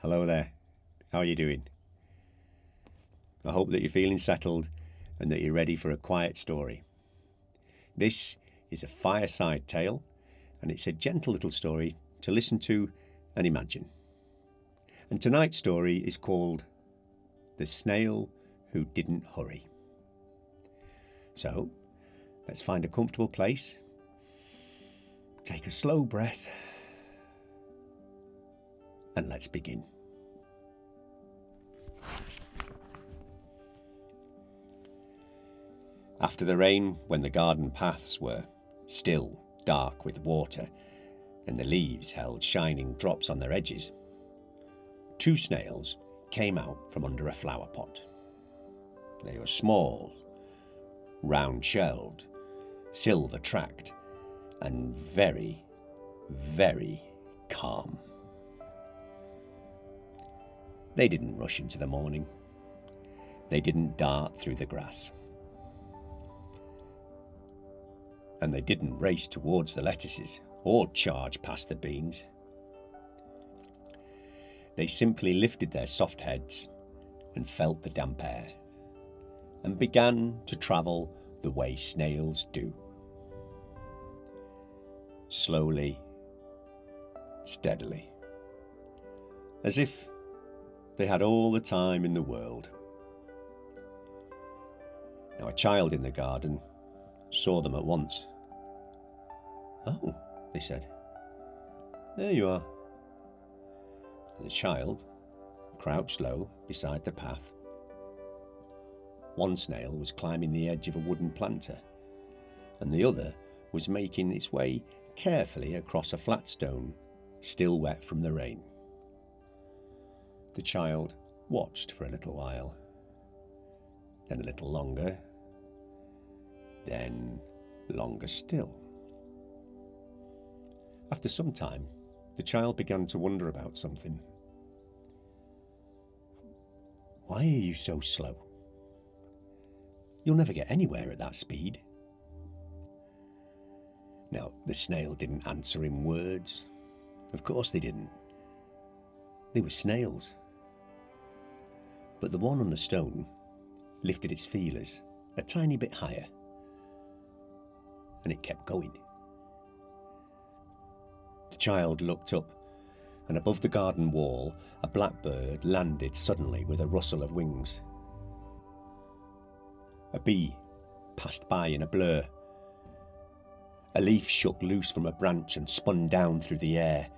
Hello there. How are you doing? I hope that you're feeling settled and that you're ready for a quiet story. This is a Fireside Tale, and it's a gentle little story to listen to and imagine. And tonight's story is called The Snail Who Didn't Hurry. So, let's find a comfortable place, take a slow breath, and let's begin. After the rain, when the garden paths were still dark with water and the leaves held shining drops on their edges, two snails came out from under a flower pot. They were small, round-shelled, silver-tracked, and very, very calm. They didn't rush into the morning. They didn't dart through the grass. And they didn't race towards the lettuces or charge past the beans. They simply lifted their soft heads and felt the damp air and began to travel the way snails do. Slowly, steadily, as if they had all the time in the world. Now, a child in the garden saw them at once. "Oh," they said, "there you are." And the child crouched low beside the path. One snail was climbing the edge of a wooden planter, and the other was making its way carefully across a flat stone, still wet from the rain. The child watched for a little while, then a little longer, then longer still. After some time, the child began to wonder about something. "Why are you so slow? You'll never get anywhere at that speed." Now, the snail didn't answer in words. Of course they didn't. They were snails. But the one on the stone lifted its feelers a tiny bit higher, and it kept going. The child looked up, and above the garden wall, a blackbird landed suddenly with a rustle of wings. A bee passed by in a blur. A leaf shook loose from a branch and spun down through the air,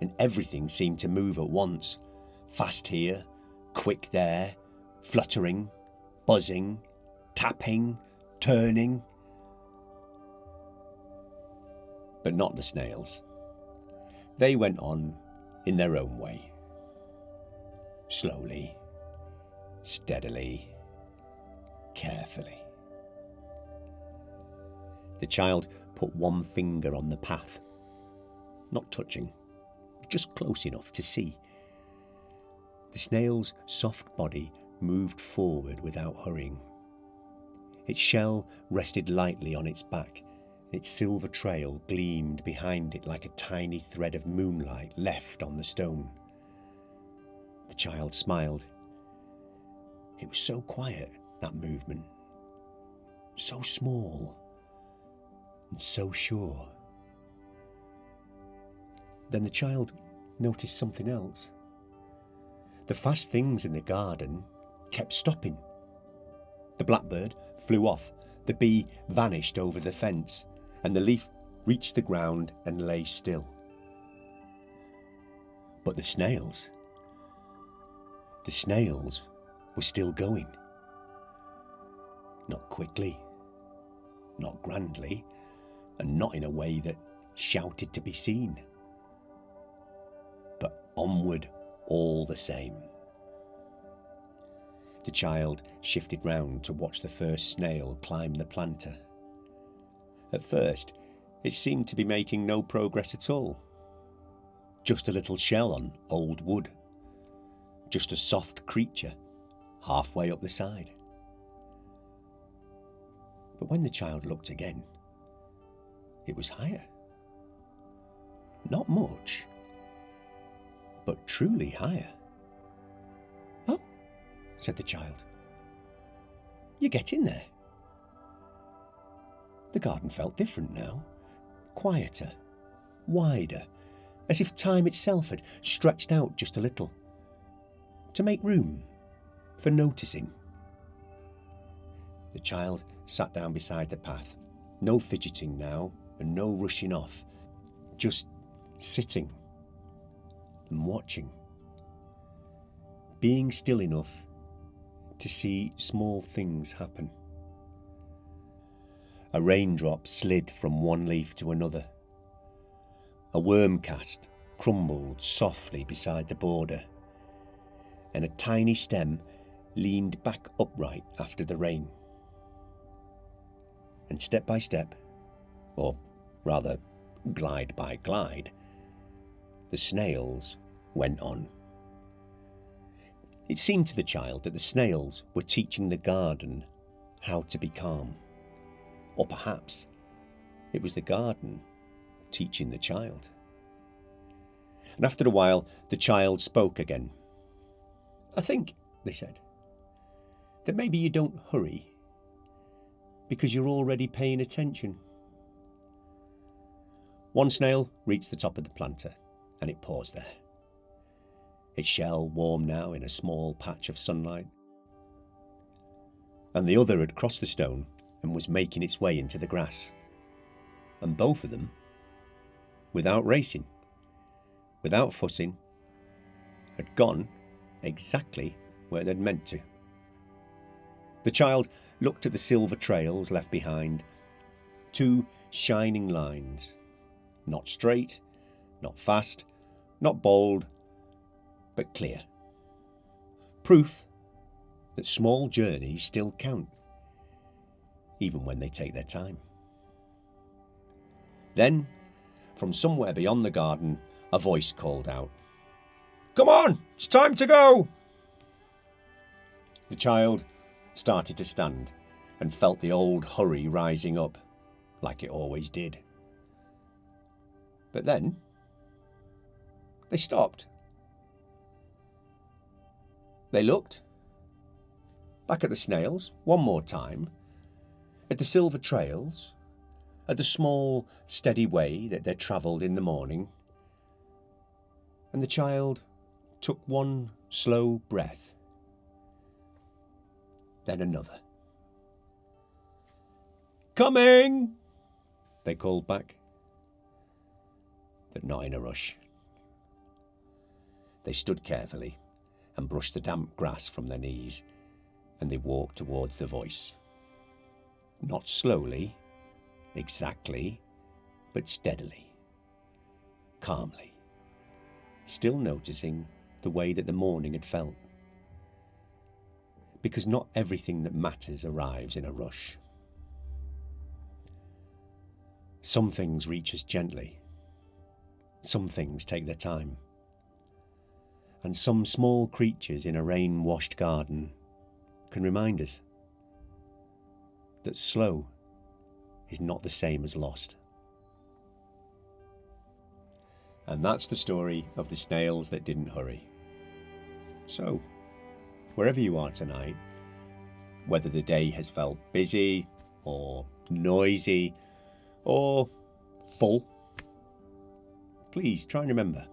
and everything seemed to move at once, fast here, quick there, fluttering, buzzing, tapping, turning. But not the snails. They went on in their own way. Slowly, steadily, carefully. The child put one finger on the path, not touching, just close enough to see. The snail's soft body moved forward without hurrying. Its shell rested lightly on its back. Its silver trail gleamed behind it like a tiny thread of moonlight left on the stone. The child smiled. It was so quiet, that movement. So small and so sure. Then the child noticed something else. The fast things in the garden kept stopping. The blackbird flew off, the bee vanished over the fence, and the leaf reached the ground and lay still. But the snails were still going. Not quickly, not grandly, and not in a way that shouted to be seen. But onward all the same. The child shifted round to watch the first snail climb the planter. At first, it seemed to be making no progress at all. Just a little shell on old wood. Just a soft creature halfway up the side. But when the child looked again, it was higher. Not much, but truly higher. said the child. "You get in there." The garden felt different now, quieter, wider, as if time itself had stretched out just a little, to make room for noticing. The child sat down beside the path, no fidgeting now and no rushing off, just sitting and watching, being still enough to see small things happen. A raindrop slid from one leaf to another. A worm cast crumbled softly beside the border, and a tiny stem leaned back upright after the rain. And step by step, or rather glide by glide, the snails went on. It seemed to the child that the snails were teaching the garden how to be calm. Or perhaps it was the garden teaching the child. And after a while, the child spoke again. "I think," they said, "that maybe you don't hurry because you're already paying attention." One snail reached the top of the planter, and it paused there, its shell warm now in a small patch of sunlight. And the other had crossed the stone and was making its way into the grass. And both of them, without racing, without fussing, had gone exactly where they'd meant to. The child looked at the silver trails left behind, 2 shining lines, not straight, not fast, not bold, but clear. Proof that small journeys still count, even when they take their time. Then, from somewhere beyond the garden, a voice called out, "Come on, it's time to go!" The child started to stand and felt the old hurry rising up, like it always did. But then, they stopped. They looked back at the snails one more time, at the silver trails, at the small, steady way that they'd travelled in the morning, and the child took one slow breath, then another. "Coming!" they called back, but not in a rush. They stood carefully and brushed the damp grass from their knees, and they walked towards the voice. Not slowly, exactly, but steadily, calmly, still noticing the way that the morning had felt. Because not everything that matters arrives in a rush. Some things reach us gently. Some things take their time. And some small creatures in a rain-washed garden can remind us that slow is not the same as lost. And that's the story of the snails that didn't hurry. So, wherever you are tonight, whether the day has felt busy or noisy or full, please try and remember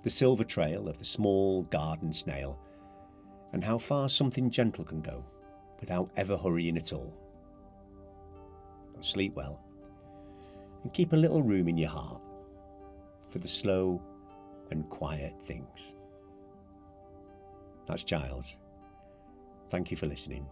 the silver trail of the small garden snail and how far something gentle can go without ever hurrying at all. Sleep well and keep a little room in your heart for the slow and quiet things. That's Giles. Thank you for listening.